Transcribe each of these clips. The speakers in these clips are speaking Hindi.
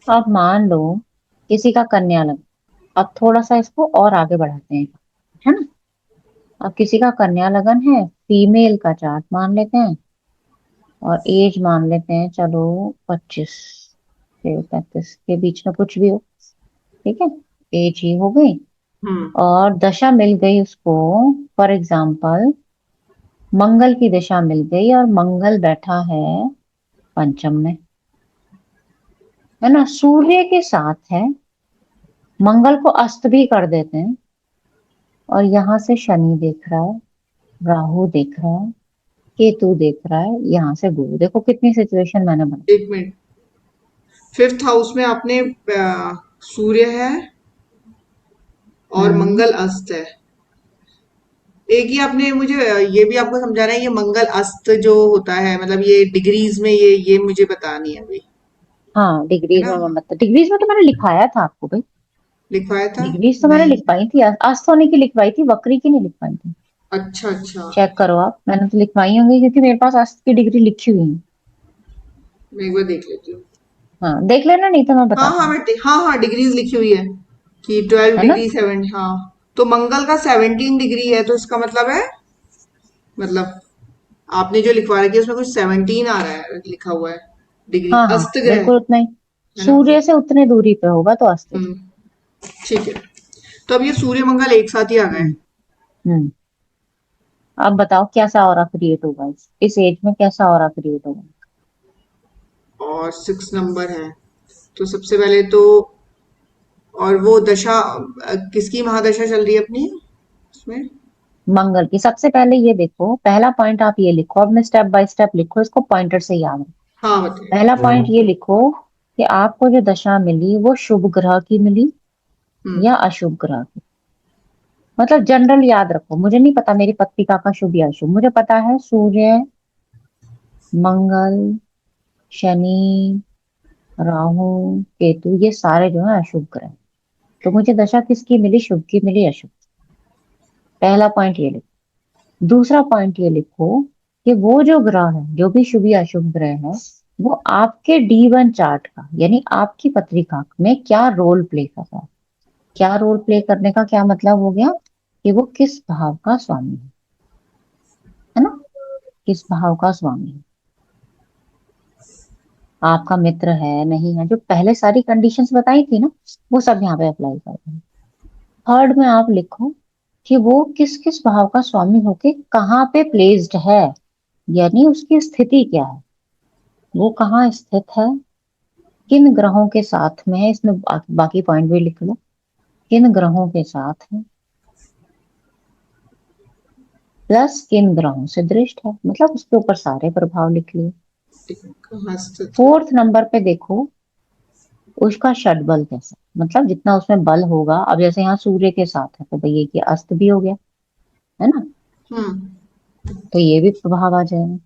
अब मान लो किसी का कन्या लग्न। अब थोड़ा सा इसको और आगे बढ़ाते हैं, है ना। अब किसी का कन्या लगन है, फीमेल का चार्ट मान लेते हैं, और एज मान लेते हैं चलो 25 से 35 के बीच में कुछ भी हो। ठीक है, एज ही हो गई। हम्म। और दशा मिल गई उसको, फॉर एग्जाम्पल मंगल की दशा मिल गई, और मंगल बैठा है पंचम में, है ना, सूर्य के साथ है। मंगल को अस्त भी कर देते हैं, और यहाँ से शनि देख रहा है, राहु देख रहा है, केतु देख रहा है, यहाँ से गुरु। देखो कितनी सिचुएशन मैंने बना। एक मिनट। फिफ्थ हाउस में आपने सूर्य है और हम्म। मंगल अस्त है। एक ही आपने मुझे ये भी आपको समझाना है, ये मंगल अस्त जो होता है मतलब ये डिग्रीज में ये मुझे बतानी है भाई। हाँ, है डिग्रीज ना? में मैं मतलब डिग्रीज में तो मैंने लिखाया था आपको भाई। लिखवाया था? डिग्रीज तो मैंने नहीं। लिखवाई थी, अस्तों की लिखवाई थी, वक्री की नहीं लिखवाई थी। अच्छा अच्छा। चेक करो आप, मैंने तो लिखवाई होंगी क्योंकि मेरे पास अस्त की डिग्री लिखी हुई है। मैं एक बार देख लेती हूँ। हाँ देख लेना, नहीं तो मैं हाँ बताती हाँ हूँ। हाँ हाँ, डिग्रीज लिखी हुई है कि 12 है ना। डिग्री 7। हाँ, तो मंगल का 17 डिग्री है, तो इसका मतलब है, मतलब आपने जो लिखवा रखी है उसमें कुछ 17 आ रहा है, लिखा हुआ है डिग्री, हाँ हाँ, अस्त ग्रह। बिल्कुल उतना ही। सूर्य है ना? से उतने दूरी पे होगा तो अस्त है। हम्म। ठीक है। तो अब ये सूर्य मंगल एक साथ ही आ गए। हम्म। हम्म। अब बताओ कैसा ऑरा क्रिएट होगा, इस एज में कैसा ऑरा क्रिएट होगा। और 6 नंबर है, तो सबसे पहले तो, और वो दशा किसकी महादशा चल रही है अपनी उसमें? मंगल की। सबसे पहले ये देखो, पहला पॉइंट आप ये लिखो, अब मैं स्टेप बाय स्टेप लिखो इसको, पॉइंटर से याद रखो। हाँ बताइए। पहला पॉइंट ये लिखो कि आपको जो दशा मिली वो शुभ ग्रह की मिली हम्म। या अशुभ ग्रह की। मतलब जनरल याद रखो, मुझे नहीं पता मेरी पत्रिका का शुभ या अशुभ, मुझे पता है सूर्य, मंगल, शनि, राहु, केतु, ये सारे जो है अशुभ ग्रह। तो मुझे दशा किसकी मिली, शुभ की मिली, अशुभ। पहला पॉइंट ये लिखो। दूसरा पॉइंट ये लिखो कि वो जो ग्रह है, जो भी शुभ या अशुभ ग्रह है, वो आपके D1 चार्ट का यानी आपकी पत्रिका में क्या रोल प्ले कर रहा है। क्या रोल प्ले करने का क्या मतलब हो गया, कि वो किस भाव का स्वामी है ना, किस भाव का स्वामी है। आपका मित्र है नहीं है, जो पहले सारी कंडीशंस बताई थी ना, वो सब यहाँ पे अप्लाई करते हैं। थर्ड में आप लिखो कि वो किस किस भाव का स्वामी होके कहाँ पे प्लेस्ड है, यानी उसकी स्थिति क्या है, वो कहाँ स्थित है, किन ग्रहों के साथ में है, इसमें बाकी पॉइंट भी लिख लो, किन ग्रहों के साथ है, प्लस किन ग्रहों से दृष्ट है, मतलब उसके ऊपर सारे प्रभाव लिख लिए। कहाँ स्थित है? फोर्थ नंबर पे देखो उसका षटबल कैसा, मतलब जितना उसमें बल होगा। अब जैसे यहाँ सूर्य के साथ है तो भैया कि अस्त भी हो गया, है ना, हम्म। तो ये भी प्रभाव आ जाएगा।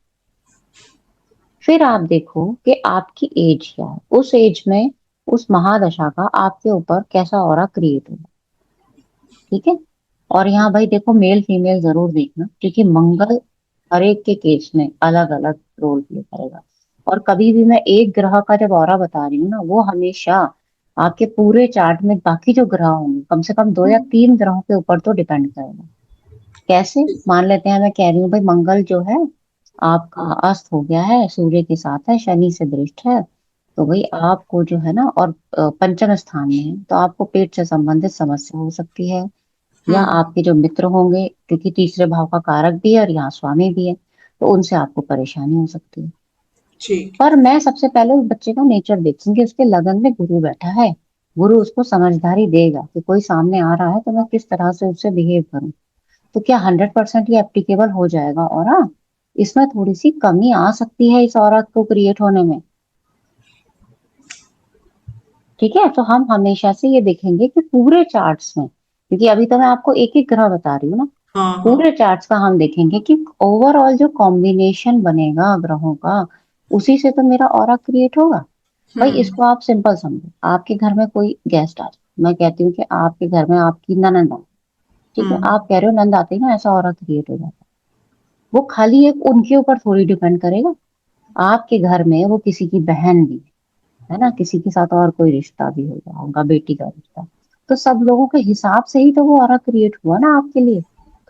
फिर आप देखो कि आपकी एज क्या है, उस एज में उस महादशा का आपके ऊपर कैसा ऑरा क्रिएट होगा। ठीक है। और यहाँ भाई देखो मेल फीमेल जरूर देखना, क्योंकि मंगल हर एक के केस में अलग अलग रोल प्ले करेगा। और कभी भी मैं एक ग्रह का जब ऑरा बता रही हूँ ना, वो हमेशा आपके पूरे चार्ट में बाकी जो ग्रह होंगे कम से कम 2 या 3 ग्रहों के ऊपर तो डिपेंड करेगा। कैसे, मान लेते हैं मैं कह रही हूँ भाई मंगल जो है आपका अस्त हो गया है, सूर्य के साथ है, शनि से दृष्ट है, तो भाई आपको जो है ना, और पंचम स्थान में है, तो आपको पेट से संबंधित समस्या हो सकती है। या हम्म। आपके जो मित्र होंगे, क्योंकि तीसरे भाव का कारक भी है और यहाँ स्वामी भी है, तो उनसे आपको परेशानी हो सकती है। ठीक। पर मैं सबसे पहले उस बच्चे का नेचर देखूंगी, उसके लगन में गुरु बैठा है, गुरु उसको समझदारी देगा कि कोई सामने आ रहा है तो मैं किस तरह से उससे बिहेव करूं। तो क्या 100% ये एप्लीकेबल हो जाएगा, और हाँ, इसमें थोड़ी सी कमी आ सकती है इस औरत को क्रिएट होने में। ठीक है, तो हम हमेशा से ये देखेंगे कि पूरे चार्ट्स में, क्योंकि अभी तो मैं आपको एक एक ग्रह बता रही हूँ ना, हाँ हाँ। पूरे चार्ट्स का हम देखेंगे कि ओवरऑल जो कॉम्बिनेशन बनेगा ग्रहों का, उसी से तो मेरा ऑरा क्रिएट होगा। भाई हम्म। इसको आप सिंपल समझो, आपके घर में कोई गेस्ट आ जाए, मैं कहती हूँ कि आपके घर में आपकी ननंद आ, ठीक है, हम्म। आप कह रहे हो नंद आते ही ना ऐसा ऑरा क्रिएट हो जाता है। वो खाली एक उनके ऊपर थोड़ी डिपेंड करेगा, आपके घर में वो किसी की बहन भी है, है ना, किसी के साथ और कोई रिश्ता भी हो गया होगा, बेटी का रिश्ता, तो सब लोगों के हिसाब से ही तो वो ऑरा क्रिएट हुआ ना आपके लिए,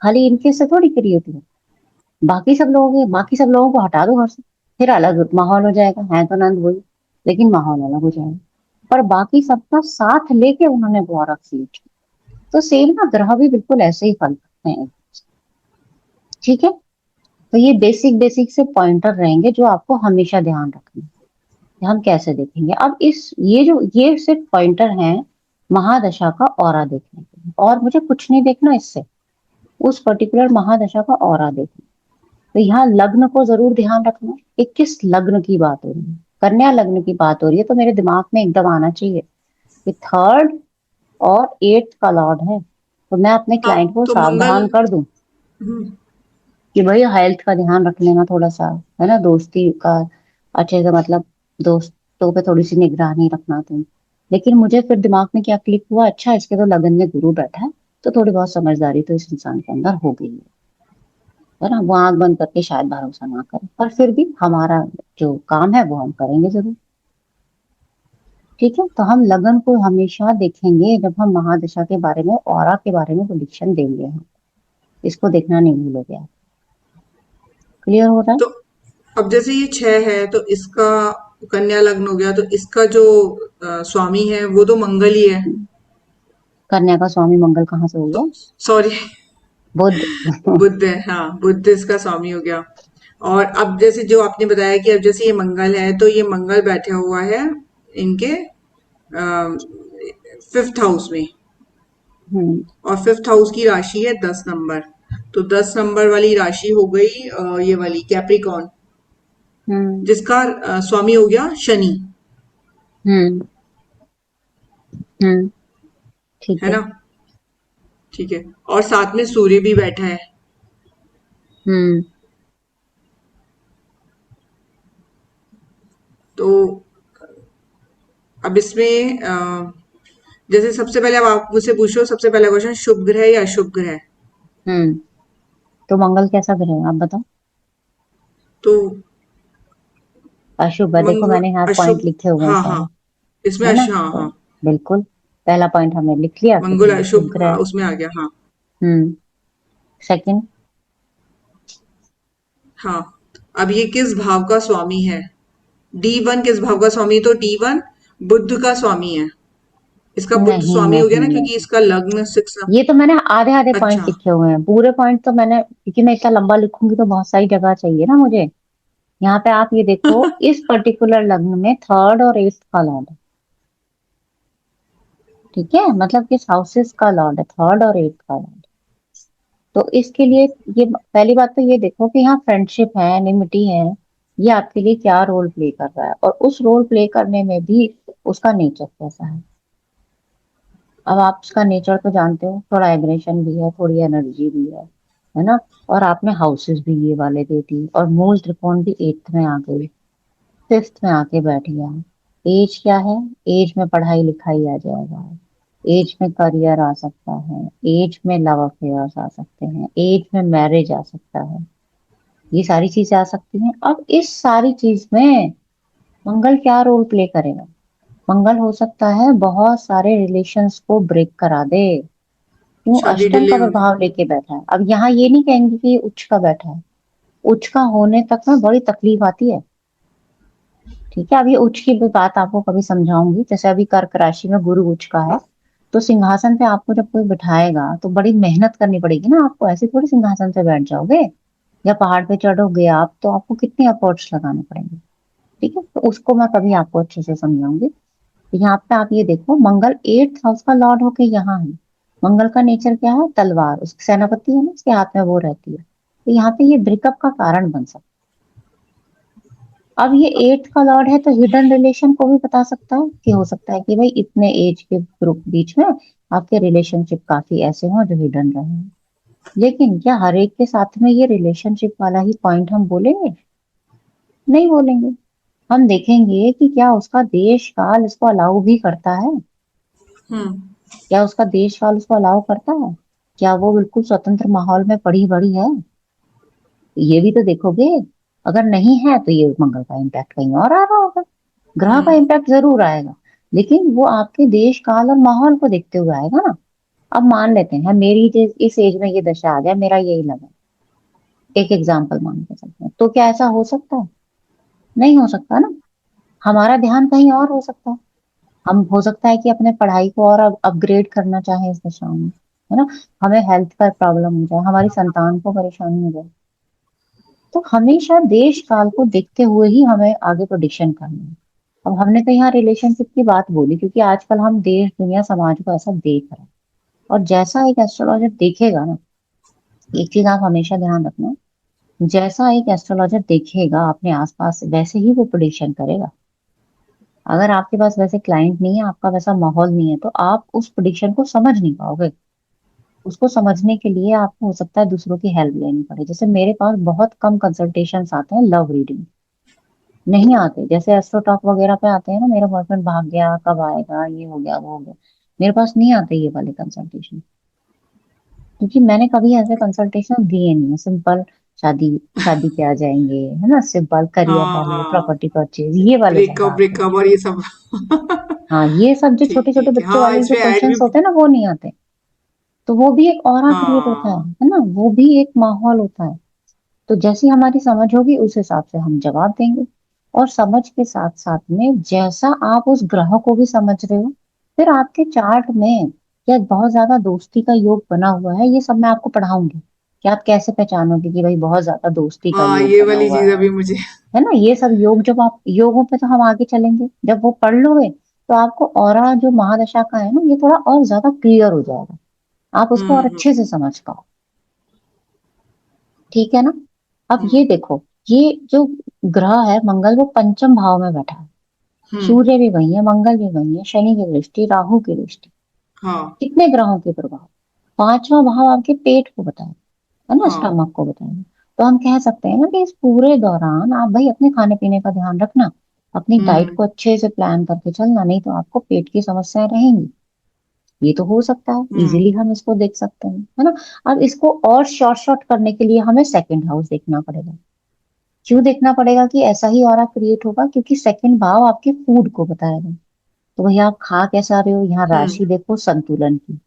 खाली इनके से थोड़ी क्रिएट हुआ। बाकी सब लोगों को हटा दो घर से, फिर अलग माहौल हो जाएगा, है तो नंद वही, लेकिन माहौल अलग हो जाएगा। पर बाकी सबका साथ लेके उन्होंने वो ऑरा क्रिएट किया। तो सेम ना, ग्रह भी बिल्कुल ऐसे ही फल करते हैं। ठीक है, तो ये बेसिक बेसिक से पॉइंटर रहेंगे जो आपको हमेशा ध्यान रखना है कि हम कैसे देखेंगे। अब इस ये सिर्फ पॉइंटर हैं महादशा का ऑरा देखने के लिए, और मुझे कुछ नहीं देखना इससे, उस पर्टिकुलर महादशा का ऑरा देखना। तो यहाँ लग्न को जरूर ध्यान रखना कि किस लग्न की बात हो रही है। कन्या लग्न की बात हो रही है तो मेरे दिमाग में एकदम आना चाहिए कि थर्ड और एट्थ का लॉर्ड है, तो मैं अपने हाँ, क्लाइंट को तो मंगल। सावधान कर दूं हम्म, कि भाई हेल्थ का ध्यान रख लेना थोड़ा सा, है ना, दोस्ती का अच्छे से, मतलब दोस्तों पे थोड़ी सी निगरानी रखना तुम। लेकिन मुझे फिर दिमाग में क्या क्लिक हुआ, अच्छा इसके तो लगन में गुरु बैठा है, तो थोड़ी बहुत समझदारी तो इस इंसान के अंदर हो गई है ना। वो आंख बंद करके शायद भरोसा ना करे, पर फिर भी हमारा जो काम है वो हम करेंगे जरूर। ठीक है, तो हम लगन को हमेशा देखेंगे जब हम महादशा के बारे में, ऑरा के बारे में प्रेडिक्शन देंगे हम, इसको देखना नहीं भूलोगे आप। क्लियर हो रहा है? तो अब जैसे ये 6 है तो इसका कन्या लग्न हो गया, तो इसका जो स्वामी है वो तो मंगल ही है। कन्या का स्वामी मंगल कहाँ से हो तो गया? सॉरी, बुध। बुध है, हाँ, बुध इसका स्वामी हो गया। और अब जैसे जो आपने बताया कि अब जैसे ये मंगल है तो ये मंगल बैठा हुआ है इनके 5th हाउस में। हम्म। और 5th हाउस की राशि है 10 नंबर। तो 10 नंबर वाली राशि हो गई ये वाली कैप्रिकॉन, हम्म। जिसका स्वामी हो गया शनि। हम्म। हम्म। ठीक है है। ना? ठीक है। और साथ में सूर्य भी बैठा है। हम्म। तो अब इसमें जैसे सबसे पहले अब आप मुझसे पूछो, सबसे पहला क्वेश्चन, शुभ ग्रह या अशुभ ग्रह? हम्म। तो मंगल कैसा ग्रह है आप बताओ? तो अशुभ है, देखो मंगल मैंने यहाँ पॉइंट अशुभ। लिखे हुए हैं हाँ, हाँ, सारे, इसमें है ना, हाँ, तो हाँ, बिल्कुल पहला पॉइंट हमने लिख लिया कि मंगल भाई ये शुभ अशुभ, ग्रह है। उसमें आ गया, हाँ। हम्म। सेकंड। हाँ, अब ये किस भाव का स्वामी है? D1 किस भाव का स्वामी है? तो D1 बुध का स्वामी है। इसका बुध नहीं स्वामी हो गया नहीं ना, क्योंकि नहीं, इसका लग्न 6। ये तो मैंने आधे आधे पॉइंट अच्छा। लिखे हुए हैं, पूरे पॉइंट तो मैंने, क्योंकि मैं इतना लंबा लिखूंगी तो बहुत सारी जगह चाहिए ना मुझे। यहाँ पे आप ये देखो, इस पर्टिकुलर लग्न में थर्ड और एट्थ का लॉर्ड है। ठीक है, मतलब किस हाउसेस का लॉर्ड है, थर्ड और एट्थ का लॉर्ड। तो इसके लिए ये पहली बात तो ये देखो कि यहाँ फ्रेंडशिप है, एनिमिटी है, ये आपके लिए क्या रोल प्ले कर रहा है, और उस रोल प्ले करने में भी उसका नेचर कैसा है। अब आप उसका नेचर तो जानते हो, थोड़ा एग्रेशन भी है, थोड़ी एनर्जी भी है ना। और आपने हाउसेस भी ये वाले दे दी, और मूल त्रिकोण भी एट्थ में आ गई, फिफ्थ में आके बैठ गया। एज क्या है? एज में पढ़ाई लिखाई आ जाएगा, एज में करियर आ सकता है, एज में लव अफेयर्स आ सकते हैं, एज में मैरिज आ सकता है, ये सारी चीजें आ सकती हैं। अब इस सारी चीज में मंगल क्या रोल प्ले करेगा? मंगल हो सकता है बहुत सारे रिलेशंस को ब्रेक करा दे। क्यों? शादी अष्टम डिले का होने। प्रभाव लेके बैठा है। अब यहाँ ये नहीं कहेंगे कि ये उच्च का बैठा है, उच्च का होने तक में बड़ी तकलीफ आती है। ठीक है, अब ये उच्च की भी बात आपको कभी समझाऊंगी। जैसे अभी कर्क राशि में गुरु उच्च का है, तो सिंहासन पे आपको जब कोई बिठाएगा तो बड़ी मेहनत करनी पड़ेगी ना आपको, ऐसे थोड़ी सिंहासन पे बैठ जाओगे। या पहाड़ पे चढ़ोगे आप तो आपको कितने एफर्ट्स लगाने पड़ेंगे। ठीक है, तो उसको मैं कभी आपको अच्छे से समझाऊंगी। तो यहाँ पे आप ये देखो, मंगल एट्थ हाउस का लॉर्ड होके यहाँ है। मंगल का नेचर क्या है? तलवार, उसकी सेनापति है ना, उसके हाथ में वो रहती है, तो यहाँ पे ये ब्रेकअप का कारण बन सकता है। अब ये एट्थ का लॉर्ड है तो हिडन रिलेशन को भी बता सकता है, कि हो सकता है कि भाई इतने एज के ग्रुप बीच में आपके रिलेशनशिप काफी ऐसे हों जो हिडन रहे हैं। लेकिन क्या हर एक के साथ में ये रिलेशनशिप वाला ही पॉइंट हम बोलेंगे? नहीं बोलेंगे। हम देखेंगे कि क्या उसका देश काल इसको अलाउ भी करता है, हम्म। क्या उसका देश काल उसको अलाउ करता है, क्या वो बिल्कुल स्वतंत्र माहौल में पड़ी बड़ी है, ये भी तो देखोगे। अगर नहीं है तो ये मंगल का इम्पैक्ट कहीं और आ रहा होगा। ग्रह का हम्म। इम्पैक्ट जरूर आएगा, लेकिन वो आपके देश काल और माहौल को देखते हुए आएगा ना। अब मान लेते हैं मेरी इस एज में ये दशा आ जाए, मेरा यही लगा, एक एग्जाम्पल मान के चलते हैं, तो क्या ऐसा हो सकता है? नहीं हो सकता ना। हमारा ध्यान कहीं और हो सकता है। हम हो सकता है कि अपने पढ़ाई को और अपग्रेड करना चाहें इस दिशा में, है ना। हमें हेल्थ का प्रॉब्लम हो जाए, हमारी संतान को परेशानी हो जाए। तो हमेशा देश काल को देखते हुए ही हमें आगे प्रोडिक्शन करना है। अब हमने तो यहाँ रिलेशनशिप की बात बोली क्योंकि आजकल हम देश दुनिया समाज को ऐसा देख रहे हैं। और जैसा एक एस्ट्रोलॉजर देखेगा ना, एक चीज आप हमेशा ध्यान रखना, जैसा एक एस्ट्रोलॉजर देखेगा अपने आसपास वैसे ही वो प्रोडिक्शन करेगा। अगर आपके पास वैसे क्लाइंट नहीं है, आपका वैसा माहौल नहीं है, तो आप उस प्रोडिक्शन को समझ नहीं पाओगे। उसको समझने के लिए आपको हो सकता है दूसरों की हेल्प लेनी पड़े। जैसे मेरे पास बहुत कम कंसल्टेशंस आते हैं लव रीडिंग, नहीं आते। जैसे एस्ट्रो टॉक वगैरह पे आते हैं ना, मेरा बॉयफ्रेंड भाग गया, कब आएगा, ये हो गया, वो हो गया, मेरे पास नहीं आते ये वाले कंसल्टेशन। क्योंकि मैंने कभी ऐसे कंसल्टेशन दिए नहीं है। सिंपल शादी, शादी पे आ जाएंगे, है ना, सिंपल करियर हाँ हेलो, हाँ। प्रॉपर्टी परचेज, ये वाले ज्यादा ब्रेकअप आते हैं। ब्रेकअप और ये सब। हाँ, ये सब जो छोटे छोटे ठीक है, बच्चों हाँ वाले जो इसमें ऐड भी। क्वेश्चंस होते हैं ना, वो नहीं आते। तो वो भी एक ऑरा क्रिएट होता हाँ। है ना, वो भी एक माहौल होता है। तो जैसी हमारी समझ होगी उस हिसाब से हम जवाब देंगे। और समझ के साथ साथ में जैसा आप उस ग्रह को भी समझ रहे हो, फिर आपके चार्ट में क्या बहुत ज्यादा दोस्ती का योग बना हुआ है, ये सब मैं आपको पढ़ाऊंगी कि आप कैसे पहचानोगे कि भाई बहुत ज्यादा दोस्ती का हाँ योग ये बना वाली हुआ चीज अभी मुझे। है ना। ये सब योग जब आप योगों पे तो हम आगे चलेंगे, जब वो पढ़ लोगे तो आपको ऑरा जो महादशा का है ना, ये थोड़ा और ज्यादा क्लियर हो जाएगा, आप उसको और हम्म अच्छे से समझ पाओ। ठीक है ना। अब हम्म ये देखो, ये जो ग्रह है मंगल, वो पंचम भाव में बैठा है। हम्म। सूर्य भी वही है, मंगल भी वही है, शनि की दृष्टि, राहु की दृष्टि, हाँ कितने ग्रहों के प्रभाव। पांचवा भाव आपके पेट को बताए, है ना, हाँ। स्टमक को बताए। तो हम कह सकते हैं ना कि इस पूरे दौरान आप भाई अपने खाने पीने का ध्यान रखना, अपनी डाइट हम्म। को अच्छे से प्लान करके चलना, नहीं तो आपको पेट की समस्याएं रहेंगी। ये तो हो सकता है, हम्म। इजीली हम इसको देख सकते हैं, है ना। अब इसको और शॉर्ट शॉर्ट करने के लिए हमें सेकंड हाउस देखना पड़ेगा। क्यों देखना पड़ेगा कि ऐसा ही ऑरा क्रिएट होगा? क्योंकि सेकंड भाव आपके फूड को बताएगा। तो भैया आप खा कैसा रहे हो, यहाँ हम्म। राशि देखो संतुलन की,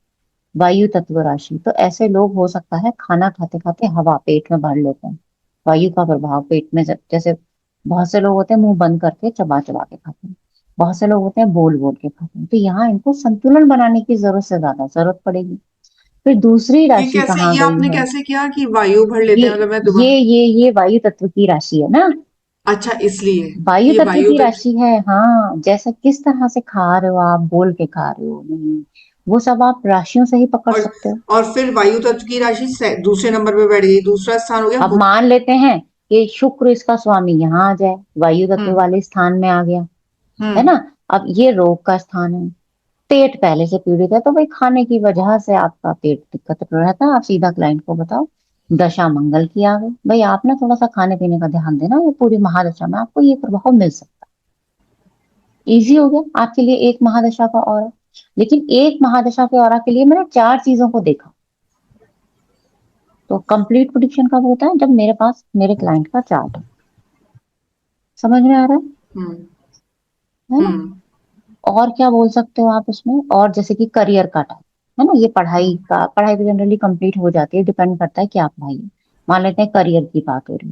वायु तत्व राशि। तो ऐसे लोग हो सकता है खाना खाते खाते हवा पेट में भर लेते हैं, वायु का प्रभाव पेट में, जैसे बहुत से लोग होते हैं मुंह बंद करके चबा चबा के खाते हैं, बहुत से लोग होते हैं बोल बोल के खाते हैं। तो यहाँ इनको संतुलन बनाने की जरूरत से ज्यादा जरूरत पड़ेगी। फिर दूसरी ये राशि कैसे, कहाँ ये गई आपने है? कैसे किया कि वायु भर लेते ये हैं, मतलब मैं ये दोबारा। ये वायु तत्व की राशि है ना, अच्छा इसलिए वायु कि ये तत्व वायु की तो। राशि है। हाँ, जैसा किस तरह से खा रहे हो आप, बोल के खा रहे हो, नहीं, वो सब आप राशियों से ही पकड़ और सकते हो। और फिर वायु तत्व की राशि दूसरे नंबर पे बैठ गई, दूसरा स्थान हो गया अब मान लेते हैं कि शुक्र इसका स्वामी यहाँ आ जाए, वायु तत्व हम्म वाले स्थान में आ गया, है हम्म ना। अब ये रोग का स्थान है, पेट पहले से पीड़ित है, तो भाई खाने की वजह से आपका पेट दिक्कत रहता है। आप सीधा क्लाइंट को बताओ, दशा मंगल की आ गई, भाई आप ना थोड़ा सा खाने पीने का ध्यान देना, ये पूरी महादशा में आपको ये प्रभाव मिल सकता है। इजी हो गया आपके लिए एक महादशा का और। लेकिन एक महादशा के औरा के लिए मैंने चार चीजों को देखा। तो कंप्लीट प्रिडिक्शन कब होता है? जब मेरे पास मेरे क्लाइंट का चार्ट है। समझ में आ रहा हम्म है ना। हम्म और क्या बोल सकते हो आप उसमें? और जैसे कि करियर का टाइम, है ना, ये पढ़ाई हम्म का, पढ़ाई तो जनरली कंप्लीट हो जाती है, डिपेंड करता है क्या पढ़ाई है। मान लेते हैं करियर की बात हो रही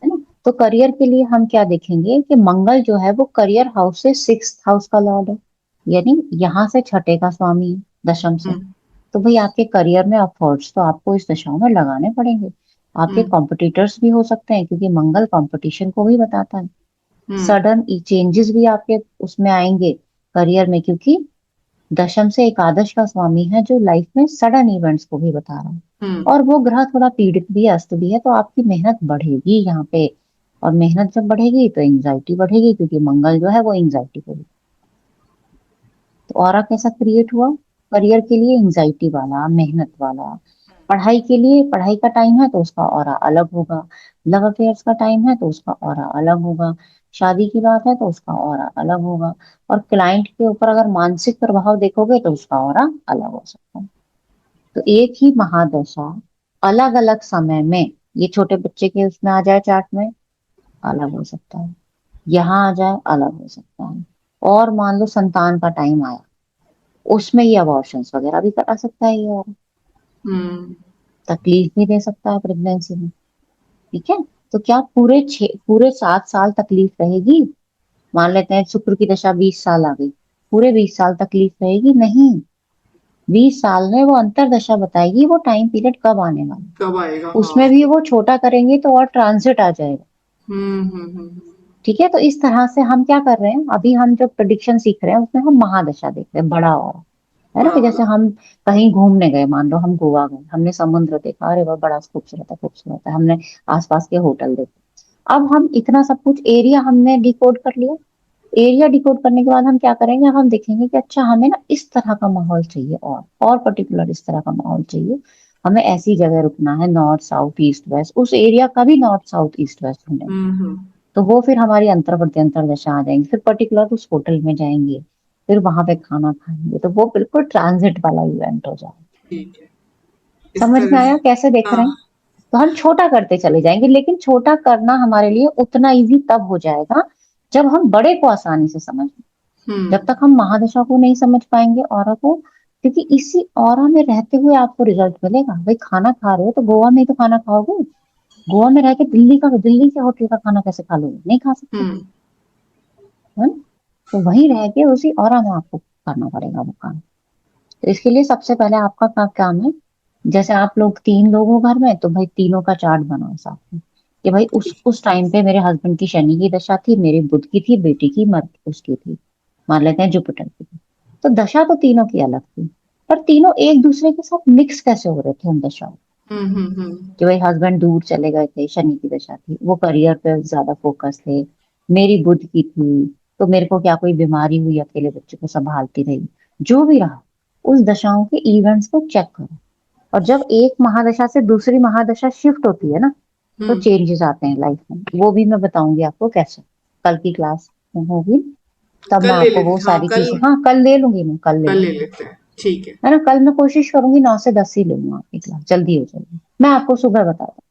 है ना। तो करियर के लिए हम क्या देखेंगे कि मंगल जो है वो करियर हाउस से सिक्स हाउस का लॉर्ड है, यानी यहाँ से छठे का स्वामी है, दशम से। हम्म तो भाई आपके करियर में एफर्ट्स तो आपको इस दशाओं में लगाने पड़ेंगे। आपके हम्म कॉम्पिटिटर्स भी हो सकते हैं क्योंकि मंगल कंपटीशन को भी बताता है। हम्म सडन चेंजेस भी आपके उसमें आएंगे करियर में, क्योंकि दशम से एकादश का स्वामी है जो लाइफ में सडन इवेंट्स को भी बता रहा है। हम्म। और वो ग्रह थोड़ा पीड़ित भी है, अस्त भी है, तो आपकी मेहनत बढ़ेगी यहाँ पे। और मेहनत जब बढ़ेगी तो एंजाइटी बढ़ेगी, क्योंकि मंगल जो है वो एंजाइटी को। तो ऑरा कैसा क्रिएट हुआ? करियर के लिए एंजाइटी वाला, मेहनत वाला। पढ़ाई के लिए, पढ़ाई का टाइम है तो उसका ऑरा अलग होगा। लव अफेयर्स का टाइम है तो उसका ऑरा अलग होगा। शादी की बात है तो उसका ऑरा अलग होगा। और क्लाइंट के ऊपर अगर मानसिक प्रभाव देखोगे तो उसका ऑरा अलग हो सकता है। तो एक ही महादशा अलग अलग समय में, ये छोटे बच्चे के उसमें आ जाए चार्ट में, अलग हो सकता है। यहाँ आ जाए अलग हो सकता है। और मान लो संतान का टाइम आया, उसमें ये अबॉर्शंस वगैरह भी करा सकता है ये, और हम्म। तकलीफ भी दे सकता है प्रेगनेंसी में। ठीक है, तो क्या पूरे 7 साल तकलीफ रहेगी? मान लेते हैं शुक्र की दशा 20 साल आ गई, पूरे 20 साल तकलीफ रहेगी? नहीं, 20 साल में वो अंतर दशा बताएगी वो टाइम पीरियड कब आने वाला है। कब आएगा, हाँ। उसमें भी वो छोटा करेंगे तो और ट्रांजिट आ जाएगा। हम्म। ठीक है, तो इस तरह से हम क्या कर रहे हैं, अभी हम जो प्रिडिक्शन सीख रहे हैं उसमें हम महादशा देख रहे हैं, बड़ा और है ना, बड़ा कि वाला। जैसे हम कहीं घूमने गए, मान लो हम गोवा गए, हमने समुद्र देखा, अरे वाह बड़ा खूबसूरत है, खूबसूरत है, हमने आसपास के होटल देखे। अब हम इतना सब कुछ एरिया हमने डिकोड कर लिया। एरिया डिकोड करने के बाद हम क्या करेंगे, अब हम देखेंगे कि अच्छा हमें ना इस तरह का माहौल चाहिए, और पर्टिकुलर इस तरह का माहौल चाहिए, हमें ऐसी जगह रुकना है, नॉर्थ साउथ ईस्ट वेस्ट, उस एरिया का भी नॉर्थ साउथ ईस्ट वेस्ट ढूंढेंगे। हम्म। तो वो फिर हमारी अंतर्वर्ती अंतरदशा आ जाएंगी, फिर पर्टिकुलर उस होटल में जाएंगे, फिर वहां पे खाना खाएंगे, तो वो बिल्कुल ट्रांजिट वाला इवेंट हो जाएगा। ठीक है, इस समझ में तरह आया से। कैसे देख रहे हाँ। हैं? तो हम छोटा करते चले जाएंगे, लेकिन छोटा करना हमारे लिए उतना इजी तब हो जाएगा जब हम बड़े को आसानी से समझ। जब हम्म। तक हम महादशा को नहीं समझ पाएंगे, ऑरा को, क्योंकि इसी ऑरा में रहते हुए आपको रिजल्ट मिलेगा। भाई खाना खा रहे हो तो गोवा में ही तो खाना खाओगे। गोवा में रह के दिल्ली के होटल का खाना कैसे खा लोगे? नहीं खा सकते, हम्म। है ना? तो वहीं रह के उसी ऑरा में आपको करना पड़ेगा वो काम। तो इसके लिए सबसे पहले आपका काम है, जैसे आप लोग 3 लोग हो घर में, तो भाई तीनों का चार्ट बनाओ साथ में, कि भाई उस टाइम पे मेरे हस्बैंड की शनि की दशा थी, मेरी बुध की थी, बेटी की मर उसकी थी, मान लेते हैं जुपिटर की थी। तो दशा तो तीनों की अलग थी, पर तीनों एक दूसरे के साथ मिक्स कैसे हो रहे थे उन दशाओं? हम्म। कि भाई हस्बैंड दूर चले गए थे, शनि की दशा थी, वो करियर पे ज्यादा फोकस थे, मेरी बुध की थी, तो मेरे को क्या कोई बीमारी हुई, अकेले बच्चे को संभालती रही, जो भी रहा, उस दशाओं के इवेंट्स को चेक करो। और जब एक महादशा से दूसरी महादशा शिफ्ट होती है ना, तो हम्म। चेंजेस आते हैं लाइफ में, वो भी मैं बताऊंगी आपको कैसे, कल की क्लास में होगी, तब मैं कल ले आपको वो लेते, हाँ सारी कल। चीजें, हाँ कल ले लूंगी, मैं कल ले कल ले लूंगी, लेते हैं, ठीक है। है ना? कल मैं कोशिश करूंगी 9 से 10 ही लूंगा आपकी क्लास, जल्दी हो जाएगी, मैं आपको सुबह बता दूँ।